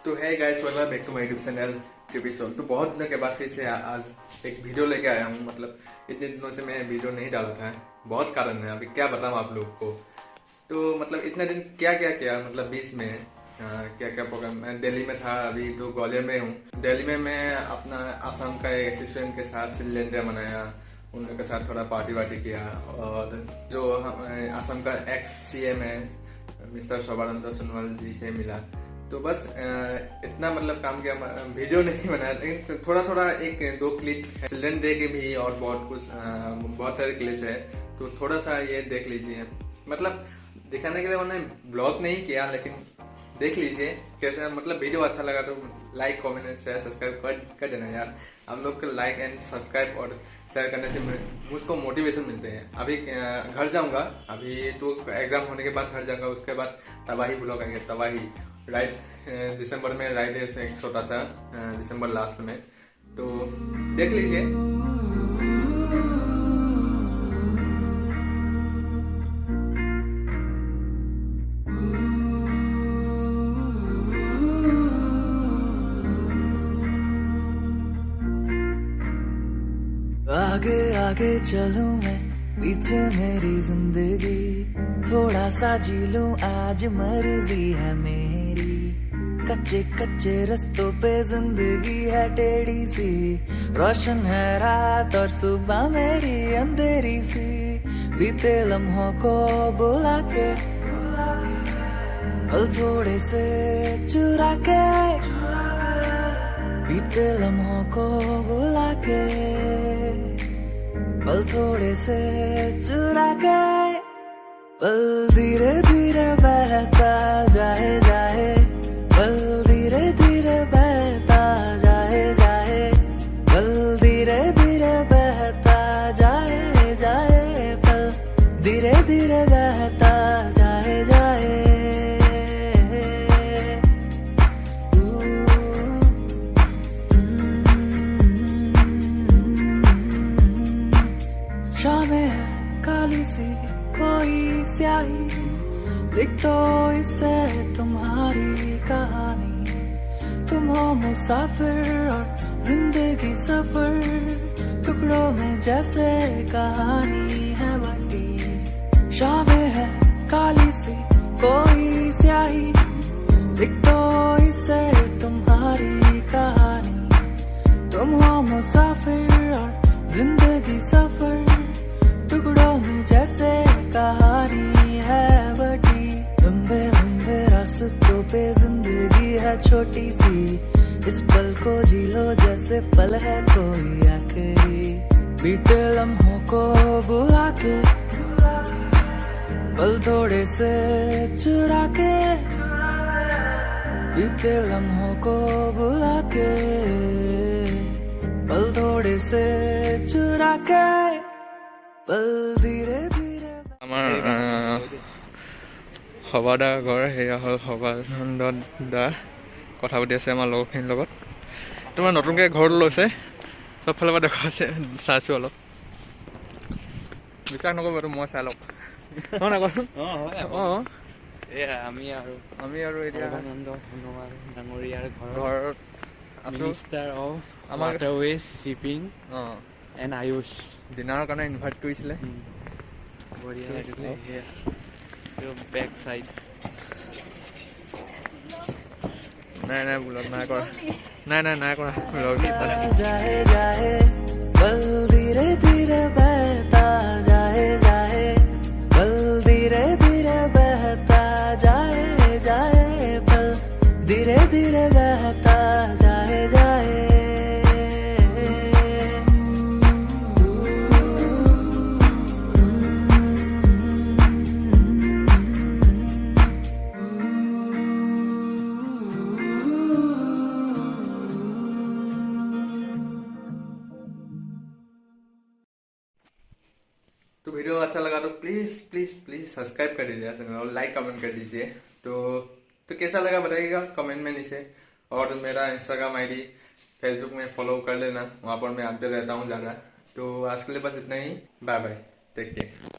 तो है guys, welcome back to my YouTube channel episode. तो बहुत दिनों के बाद फिर से आज एक वीडियो लेके आया हूँ। मतलब इतने दिनों से मैं वीडियो नहीं डाला था, बहुत कारण है, अभी क्या बताऊँ आप लोग को। तो मतलब इतने दिन क्या क्या किया, मतलब बीच में क्या क्या प्रोग्राम। मैं दिल्ली में था, अभी तो ग्वालियर में हूँ। दिल्ली में मैं अपना आसाम का एक असिस्टेंट के साथ सिलेंडर मनाया, उनके साथ थोड़ा पार्टी वार्टी किया। और जो आसाम का एक्स CM है मिस्टर शोभानंद सोनवाल जी से मिला। तो बस इतना मतलब काम किया, वीडियो नहीं बनाया, लेकिन थोड़ा थोड़ा एक दो क्लिप चिल्ड्रन डे के भी और बहुत कुछ बहुत सारे क्लिप्स है। तो थोड़ा सा ये देख लीजिए, मतलब दिखाने के लिए मैंने ब्लॉग नहीं किया, लेकिन देख लीजिए कैसा। मतलब वीडियो अच्छा लगा तो लाइक कमेंट शेयर सब्सक्राइब कर देना यार। हम लोग को लाइक एंड सब्सक्राइब और शेयर करने से मुझको मोटिवेशन मिलते हैं। अभी घर जाऊंगा, अभी तो एग्जाम होने के बाद घर जाऊंगा, उसके बाद तबाही ब्लॉग आएंगे, तबाही राइट दिसंबर में, राइट है एक छोटा सा दिसंबर लास्ट में। तो देख लीजिए। आगे आगे चलूं मैं, पीछे मेरी जिंदगी, थोड़ा सा जी लूं आज, मर्जी है मेरी। कच्चे कच्चे रस्तों पे जिंदगी है टेढ़ी सी, रोशन है रात और सुबह मेरी अंधेरी सी। बीते लम्हों को बुला के, पल थोड़े से चुरा के, बीते लम्हों को बुला के, पल थोड़े से चुरा के, पल धीरे धीरे बहता जाए जाए, पल धीरे धीरे बहता जाए जाए, पल धीरे धीरे बहता जाए जाए, पल धीरे धीरे बहता जाए जाए। शामें है काली सी कोई स्याही, लिख दो इससे तुम्हारी कहानी। तुम हो मुसाफिर और जिंदगी सफर, टुकड़ों में जैसे कहानी है बटी। शामें है काली सी कोई स्याही, लिख दो इससे तुम्हारी कहानी। तुम हो मुसाफिर और जिंदगी सफर, टुकड़ों में जैसे कहानी है बटी। लंबे लंबे रास्तों पे जिंदगी है छोटी सी, इस पल को जी लो जैसे पल है कोई आखिरी। बीते लम्हों को बुला के, पल थोड़े से चुरा के, बीते लम्हों को बुला के, पल थोड़े से चुरा के, पल धीरे धीरे। আমাৰ সবাদা ঘৰ, সেয়া হ'ল সবানন্দ দা, কথা পাতি আছে আমাৰ লগৰখিনিৰ লগত। তোমাৰ নতুনকৈ ঘৰ লৈছে, চব ফালৰ পৰা দেখুৱাইছে, চাইছোঁ অলপ। বিশ্বাস নকৰিব, এইটো মই চাই লওক। অঁ নকৰোঁ। অঁ আমি আৰু এতিয়া ডাঙৰীয়াৰ ঘৰত আছোঁ। আমাৰ ৱাটাৰৱেজ শ্বিপিং অঁ এণ্ড আয়ুষ ডিনাৰৰ কাৰণে ইনভাইট কৰিছিলে। বঢ়িয়া লাগিলে। বেক চাইড নাই ব্লগ নাই কৰা, নাই কৰা ব্লগ। जाए जाए, पल धीरे धीरे बहता जाए जाए, पल धीरे धीरे बहता जाए जाए, पल धीरे धीरे बहता जाए जाए। तो वीडियो अच्छा लगा तो प्लीज़ प्लीज़ प्लीज़ सब्सक्राइब कर दीजिए चैनल और लाइक कमेंट कर दीजिए। तो कैसा लगा बताइएगा कमेंट में नीचे। और मेरा इंस्टाग्राम ID फेसबुक में फॉलो कर लेना, वहाँ पर मैं आते रहता हूँ ज़्यादा। तो आज के लिए बस इतना ही, बाय बाय, टेक केयर।